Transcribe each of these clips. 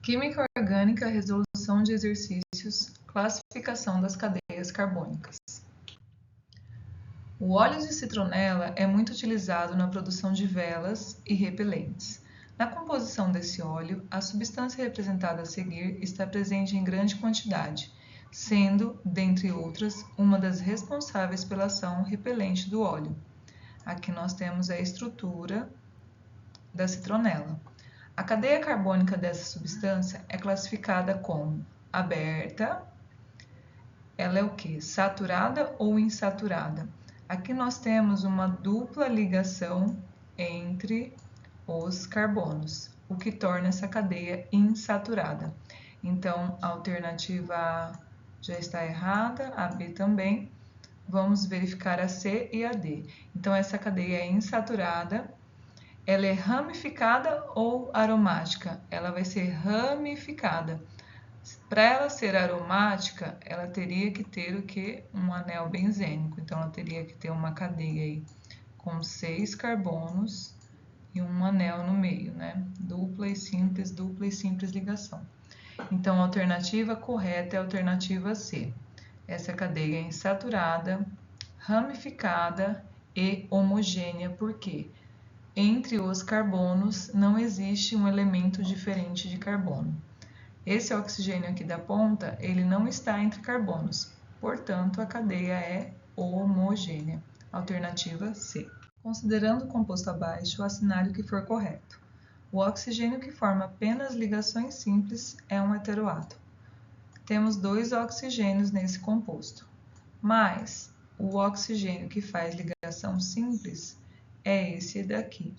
Química orgânica, resolução de exercícios, classificação das cadeias carbônicas. O óleo de citronela é muito utilizado na produção de velas e repelentes. Na composição desse óleo, a substância representada a seguir está presente em grande quantidade, sendo, dentre outras, uma das responsáveis pela ação repelente do óleo. Aqui nós temos a estrutura da citronela. A cadeia carbônica dessa substância é classificada como aberta. Ela é o que? Saturada ou insaturada? Aqui nós temos uma dupla ligação entre os carbonos, o que torna essa cadeia insaturada. Então, a alternativa A já está errada, a B também. Vamos verificar a C e a D. Então, essa cadeia é insaturada. Ela é ramificada ou aromática? Ela vai ser ramificada. Para ela ser aromática, ela teria que ter o que? Um anel benzênico. Então, ela teria que ter uma cadeia aí com 6 carbonos e um anel no meio, né? Dupla e simples ligação. Então, a alternativa correta é a alternativa C. Essa cadeia é insaturada, ramificada e homogênea. Por quê? Entre os carbonos não existe um elemento diferente de carbono. Esse oxigênio aqui da ponta, ele não está entre carbonos, portanto, a cadeia é homogênea. Alternativa C. Considerando o composto abaixo, assinale o que for correto. O oxigênio que forma apenas ligações simples é um heteroátomo. Temos 2 oxigênios nesse composto, mas o oxigênio que faz ligação simples é esse daqui.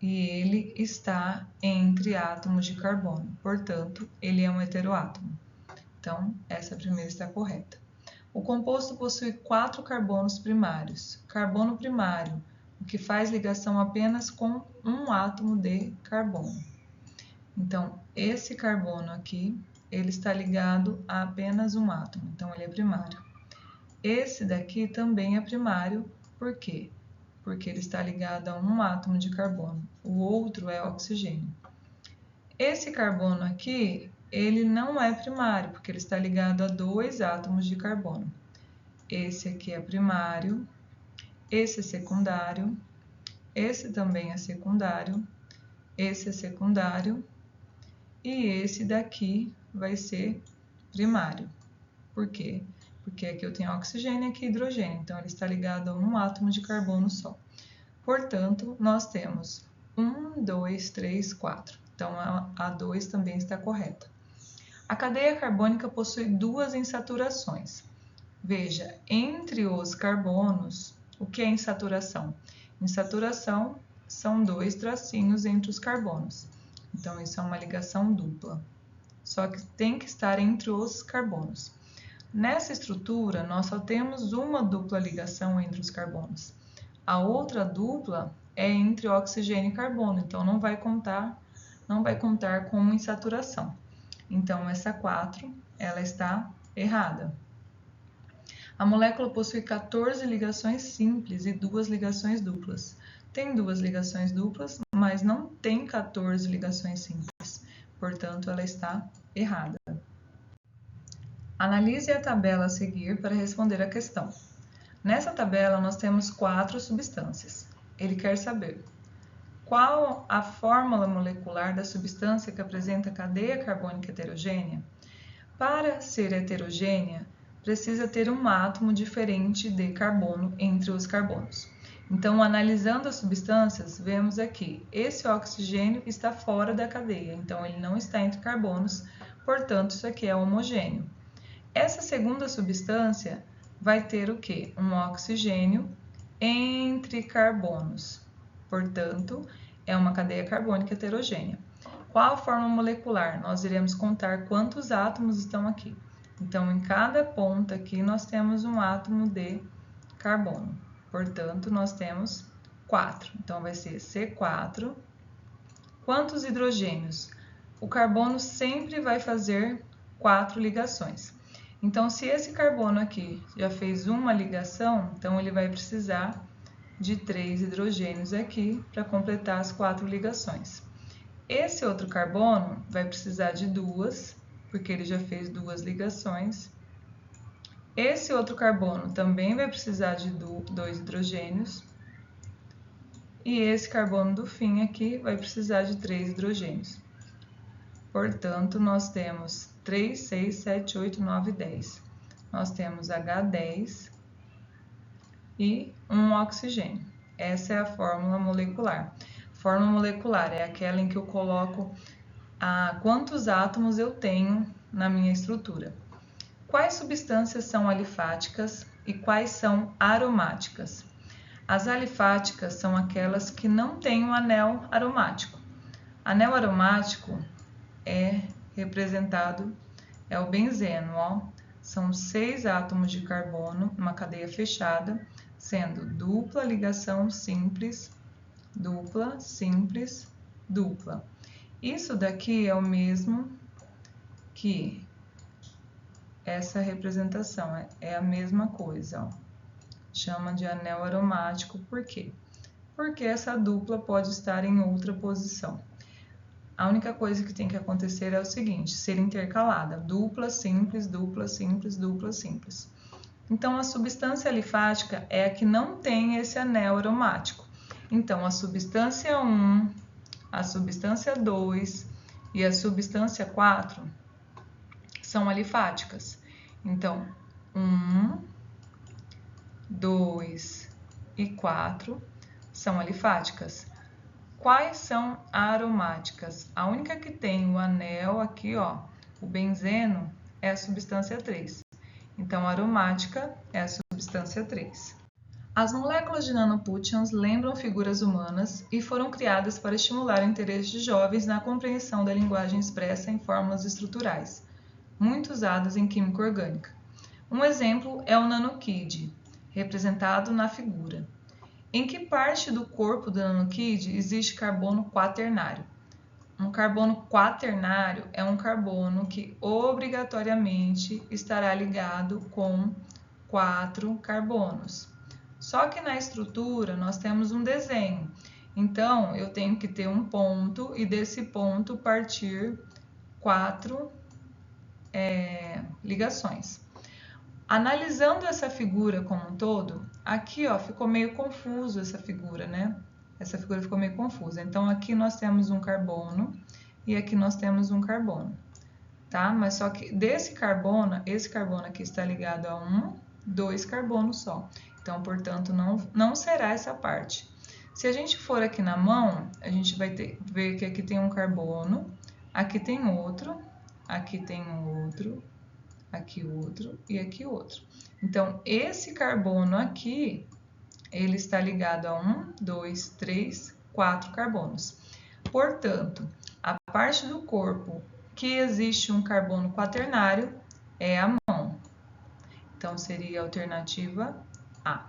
E ele está entre átomos de carbono, portanto, ele é um heteroátomo. Então, essa primeira está correta. O composto possui 4 carbonos primários. Carbono primário, o que faz ligação apenas com um átomo de carbono. Então, esse carbono aqui, ele está ligado a apenas um átomo, então ele é primário. Esse daqui também é primário, por quê? Porque ele está ligado a um átomo de carbono, o outro é oxigênio. Esse carbono aqui, ele não é primário, porque ele está ligado a 2 átomos de carbono. Esse aqui é primário, esse é secundário, esse também é secundário, esse é secundário e esse daqui vai ser primário. Por quê? Porque aqui eu tenho oxigênio e aqui hidrogênio, então ele está ligado a um átomo de carbono só. Portanto, nós temos 1, 2, 3, 4. Então, a 2 também está correta. A cadeia carbônica possui 2 insaturações. Veja, entre os carbonos, o que é insaturação? Insaturação são 2 tracinhos entre os carbonos. Então, isso é uma ligação dupla. Só que tem que estar entre os carbonos. Nessa estrutura, nós só temos uma dupla ligação entre os carbonos. A outra dupla é entre oxigênio e carbono, então não vai contar como insaturação. Então, essa 4, ela está errada. A molécula possui 14 ligações simples e 2 ligações duplas. Tem 2 ligações duplas, mas não tem 14 ligações simples. Portanto, ela está errada. Analise a tabela a seguir para responder a questão. Nessa tabela, nós temos 4 substâncias. Ele quer saber qual a fórmula molecular da substância que apresenta cadeia carbônica heterogênea. Para ser heterogênea, precisa ter um átomo diferente de carbono entre os carbonos. Então, analisando as substâncias, vemos aqui, esse oxigênio está fora da cadeia, então ele não está entre carbonos, portanto, isso aqui é homogêneo. Essa segunda substância vai ter o quê? Um oxigênio entre carbonos. Portanto, é uma cadeia carbônica heterogênea. Qual a forma molecular? Nós iremos contar quantos átomos estão aqui. Então, em cada ponta aqui, nós temos um átomo de carbono. Portanto, nós temos 4. Então, vai ser C4. Quantos hidrogênios? O carbono sempre vai fazer 4 ligações. Então, se esse carbono aqui já fez uma ligação, então ele vai precisar de 3 hidrogênios aqui para completar as 4 ligações. Esse outro carbono vai precisar de duas, porque ele já fez duas ligações. Esse outro carbono também vai precisar de dois hidrogênios. E esse carbono do fim aqui vai precisar de 3 hidrogênios. Portanto, nós temos 3, 6, 7, 8, 9, 10. Nós temos H10 e um oxigênio. Essa é a fórmula molecular. Fórmula molecular é aquela em que eu coloco quantos átomos eu tenho na minha estrutura. Quais substâncias são alifáticas e quais são aromáticas? As alifáticas são aquelas que não têm um anel aromático. Anel aromático é representado, é o benzeno, ó. São 6 átomos de carbono, uma cadeia fechada, sendo dupla ligação simples, dupla, simples, dupla. Isso daqui é o mesmo que essa representação, é a mesma coisa, ó. Chama de anel aromático, por quê? Porque essa dupla pode estar em outra posição. A única coisa que tem que acontecer é o seguinte, ser intercalada, dupla, simples, dupla, simples, dupla, simples. Então, a substância alifática é a que não tem esse anel aromático. Então, a substância 1, a substância 2 e a substância 4 são alifáticas. Então, 1, 2 e 4 são alifáticas. Quais são aromáticas? A única que tem o anel aqui, ó, o benzeno, é a substância 3. Então, a aromática é a substância 3. As moléculas de nanopútions lembram figuras humanas e foram criadas para estimular o interesse de jovens na compreensão da linguagem expressa em fórmulas estruturais, muito usadas em química orgânica. Um exemplo é o nanokid, representado na figura. Em que parte do corpo do nanokid existe carbono quaternário? Um carbono quaternário é um carbono que obrigatoriamente estará ligado com 4 carbonos. Só que na estrutura nós temos um desenho. Então, eu tenho que ter um ponto e desse ponto partir 4 ligações. Analisando essa figura como um todo, aqui ó, ficou meio confuso essa figura, né? Essa figura ficou meio confusa. Então, aqui nós temos um carbono e aqui nós temos um carbono, tá? Mas só que desse carbono, esse carbono aqui está ligado a 2 carbonos só. Então, portanto, não será essa parte. Se a gente for aqui na mão, a gente vai ver que aqui tem um carbono, aqui tem outro, aqui tem outro, aqui outro e aqui outro. Então, esse carbono aqui, ele está ligado a 2, 3, 4 carbonos. Portanto, a parte do corpo que existe um carbono quaternário é a mão. Então, seria a alternativa A.